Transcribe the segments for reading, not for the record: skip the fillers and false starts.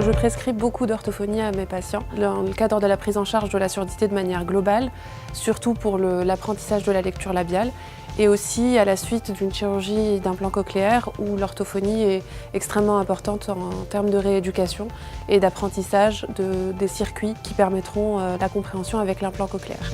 Je prescris beaucoup d'orthophonie à mes patients dans le cadre de la prise en charge de la surdité de manière globale, surtout pour l'apprentissage de la lecture labiale et aussi à la suite d'une chirurgie d'implant cochléaire où l'orthophonie est extrêmement importante en termes de rééducation et d'apprentissage des circuits qui permettront la compréhension avec l'implant cochléaire.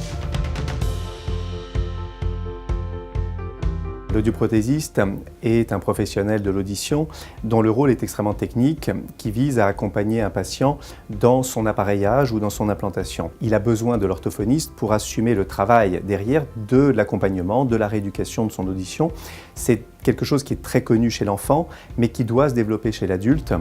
L'audioprothésiste est un professionnel de l'audition dont le rôle est extrêmement technique, qui vise à accompagner un patient dans son appareillage ou dans son implantation. Il a besoin de l'orthophoniste pour assumer le travail derrière de l'accompagnement, de la rééducation de son audition. C'est quelque chose qui est très connu chez l'enfant, mais qui doit se développer chez l'adulte.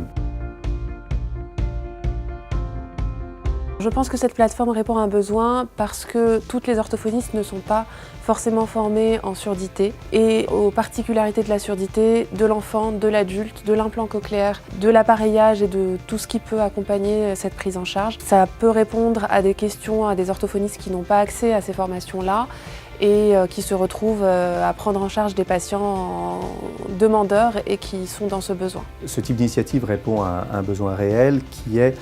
Je pense que cette plateforme répond à un besoin parce que toutes les orthophonistes ne sont pas forcément formés en surdité et aux particularités de la surdité, de l'enfant, de l'adulte, de l'implant cochléaire, de l'appareillage et de tout ce qui peut accompagner cette prise en charge. Ça peut répondre à des questions à des orthophonistes qui n'ont pas accès à ces formations-là et qui se retrouvent à prendre en charge des patients demandeurs et qui sont dans ce besoin. Ce type d'initiative répond à un besoin réel qui est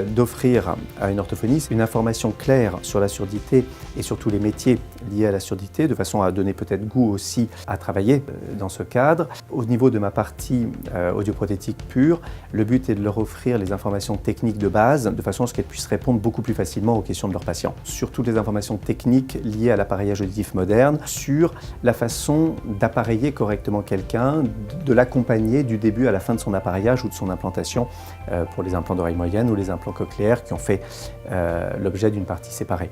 d'offrir à une orthophoniste une information claire sur la surdité et sur tous les métiers liés à la surdité, de façon à donner peut-être goût aussi à travailler dans ce cadre. Au niveau de ma partie audioprothétique pure, le but est de leur offrir les informations techniques de base, de façon à ce qu'elles puissent répondre beaucoup plus facilement aux questions de leurs patients. Sur toutes les informations techniques liées à l'appareillage auditif moderne, sur la façon d'appareiller correctement quelqu'un, de l'accompagner du début à la fin de son appareillage ou de son implantation pour les implants d'oreille moyenne ou les implants cochléaires qui ont fait l'objet d'une partie séparée.